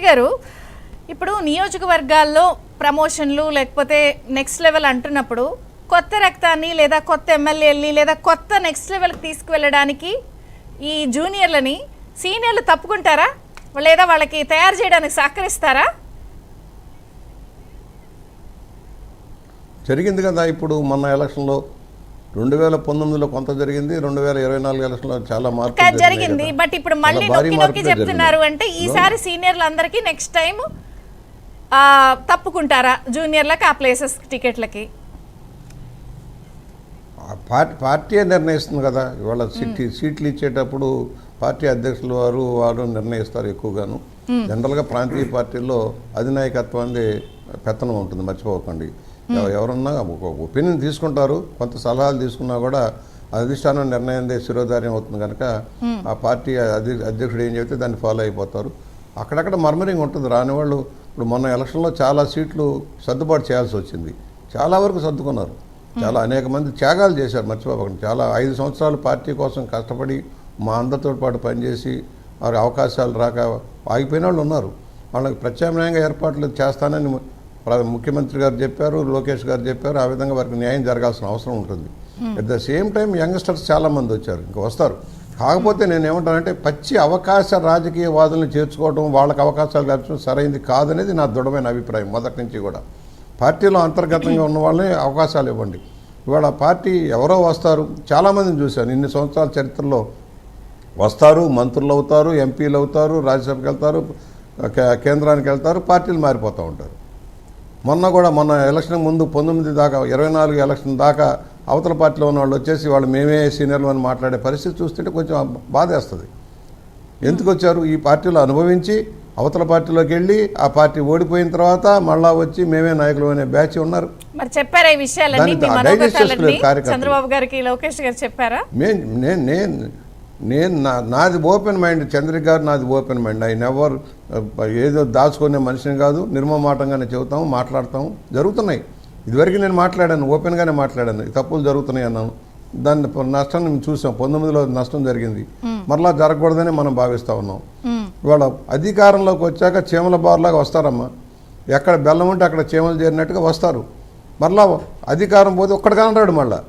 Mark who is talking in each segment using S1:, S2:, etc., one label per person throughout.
S1: గారు, ఇప్పుడు నియోజకవర్గాల్లో ప్రమోషన్లు లేకపోతే నెక్స్ట్ లెవెల్ అంటున్నప్పుడు కొత్త రక్తాన్ని లేదా కొత్త ఎమ్మెల్యేలని లేదా కొత్త నెక్స్ట్ లెవెల్కి తీసుకువెళ్ళడానికి ఈ జూనియర్లని సీనియర్లు తప్పుకుంటారా లేదా వాళ్ళకి తయారు చేయడానికి సహకరిస్తారా?
S2: జరిగింది కదా. ఇప్పుడు మొన్న ఎలక్షన్లో 2019లో కొంత జరిగింది, 2024 ఎలక్షన్లో చాలా మార్పు
S1: జరిగింది. బట్ ఇప్పుడు మళ్ళీ నొక్కి నొక్కి చెప్తున్నారు అంటే ఈసారి సీనియర్లు అందరికీ నెక్స్ట్ టైం తప్పుకుంటారా జూనియర్లకు ఆ ప్లేసెస్ టికెట్లకి?
S2: పార్టీయే నిర్ణయిస్తుంది కదా. ఇవాళ సీట్లు ఇచ్చేటప్పుడు పార్టీ అధ్యక్షులు వారు నిర్ణయిస్తారు ఎక్కువగాను. జనరల్గా ప్రాంతీయ పార్టీల్లో అధినాయకత్వాన్ని పెత్తనం ఉంటుంది, మర్చిపోకండి. ఎవరన్నా ఒక ఒపీనియన్ తీసుకుంటారు, కొంత సలహాలు తీసుకున్నా కూడా అధిష్టానం నిర్ణయం శిరోధార్యం అవుతుంది కనుక ఆ పార్టీ అధ్యక్షుడు ఏం చెబితే దాన్ని ఫాలో అయిపోతారు. అక్కడక్కడ మర్మరింగ్ ఉంటుంది. రాని వాళ్ళు ఇప్పుడు మొన్న ఎలక్షన్లో చాలా సీట్లు సర్దుబాటు చేయాల్సి వచ్చింది, చాలా వరకు సర్దుకున్నారు. చాలా అనేక మంది త్యాగాలు చేశారు, మర్చిపోకండి. చాలా 5 సంవత్సరాలు పార్టీ కోసం కష్టపడి మా అందరితో పాటు పనిచేసి వారి అవకాశాలు రాక ఆగిపోయిన వాళ్ళు ఉన్నారు. వాళ్ళకి ప్రత్యామ్నాయంగా ఏర్పాట్లు చేస్తానని ముఖ్యమంత్రి గారు చెప్పారు, లోకేష్ గారు చెప్పారు. ఆ విధంగా వారికి న్యాయం జరగాల్సిన అవసరం ఉంటుంది. At the same time youngsters చాలామంది వచ్చారు, ఇంకా వస్తారు. కాకపోతే నేను ఏమంటానంటే పచ్చి అవకాశ రాజకీయవాదులను చేర్చుకోవడం, వాళ్ళకి అవకాశాలు కల్పించడం సరైనది కాదనేది నా దృఢమైన అభిప్రాయం మొదటి నుంచి కూడా. పార్టీలో అంతర్గతంగా ఉన్న వాళ్ళని అవకాశాలు ఇవ్వండి. ఇవాళ పార్టీ ఎవరో వస్తారు, చాలామందిని చూశాను ఇన్ని సంవత్సరాల చరిత్రలో. వస్తారు, మంత్రులు అవుతారు, ఎంపీలు అవుతారు, రాజ్యసభకి వెళ్తారు, కేంద్రానికి వెళ్తారు, పార్టీలు మారిపోతూ ఉంటారు. మొన్న ఎలక్షన్ ముందు 19 దాకా 24 ఎలక్షన్ దాకా అవతల పార్టీలో ఉన్న వాళ్ళు వచ్చేసి వాళ్ళు మేమే సీనియర్లు అని మాట్లాడే పరిస్థితి చూస్తుంటే కొంచెం బాధేస్తుంది. ఎందుకు వచ్చారు? ఈ పార్టీలో అనుభవించి అవతల పార్టీలోకి వెళ్ళి ఆ పార్టీ ఓడిపోయిన తర్వాత మళ్ళా వచ్చి మేమే నాయకులు అనే బ్యాచ్ ఉన్నారు.
S1: మరి చెప్పారా ఈ విషయాలన్నీ చంద్రబాబు గారికి, లోకేష్ గారు చెప్పారా? నాది ఓపెన్ మైండ్, చంద్రిక గారు నాది ఓపెన్ మైండ్. ఐ నెవర్ ఏదో దాచుకునే మనిషిని కాదు, నిర్మమాటంగానే చెబుతాము, మాట్లాడతాము. జరుగుతున్నాయి. ఇదివరకు నేను మాట్లాడాను, ఓపెన్గానే మాట్లాడాను. తప్పులు జరుగుతున్నాయి అన్నాను. దాన్ని నష్టం మేము చూసాం. 19లో నష్టం జరిగింది, మరలా జరగకూడదని మనం భావిస్తూ ఉన్నాం. ఇవాళ అధికారంలోకి వచ్చాక చీమల బార్లాగా వస్తారమ్మా. ఎక్కడ బెల్లం ఉంటే అక్కడ చీమలు చేరినట్టుగా వస్తారు. మరలా అధికారం పోతే ఒక్కడిగా అంటాడు. మళ్ళా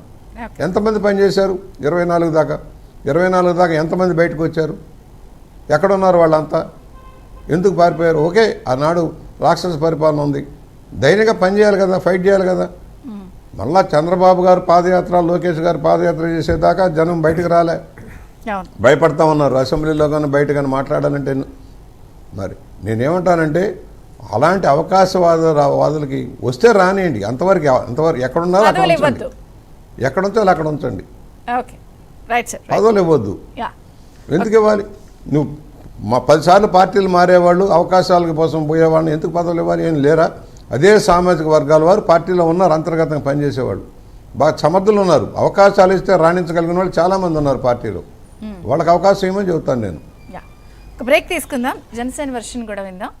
S1: ఎంతమంది పనిచేశారు 24 దాకా ఎంతమంది బయటకు వచ్చారు? ఎక్కడున్నారు వాళ్ళంతా? ఎందుకు పారిపోయారు? ఓకే, ఆనాడు రాక్షస పరిపాలన ఉంది, ధైర్యంగా పనిచేయాలి కదా, ఫైట్ చేయాలి కదా. మళ్ళా చంద్రబాబు గారు పాదయాత్ర, లోకేష్ గారు పాదయాత్ర చేసేదాకా జనం బయటకు రాలే, భయపడతా ఉన్నారు. అసెంబ్లీలో కానీ బయట కానీ మాట్లాడాలంటే. మరి నేనేమంటానంటే అలాంటి అవకాశవాదులకి వస్తే రానియండి, అంతవరకు ఎక్కడున్నారో అక్కడ ఉంచండి, ఎక్కడ ఉంచాలో అక్కడ ఉంచండి. పదవులు ఇవ్వద్దు. ఎందుకు ఇవ్వాలి? నువ్వు 10 సార్లు పార్టీలు మారేవాళ్ళు, అవకాశాల కోసం పోయేవాళ్ళని ఎందుకు పదవులు ఇవ్వాలి? ఏం లేరా? అదే సామాజిక వర్గాల వారు పార్టీలో ఉన్నారు, అంతర్గతంగా పనిచేసేవాళ్ళు బాగా సమర్థులు ఉన్నారు. అవకాశాలు ఇస్తే రాణించగలిగిన వాళ్ళు చాలామంది ఉన్నారు పార్టీలో. వాళ్ళకి అవకాశం ఏమని చెబుతాను నేను. బ్రేక్ తీసుకుందాం, జనసేన వర్షన్ కూడా విందాం.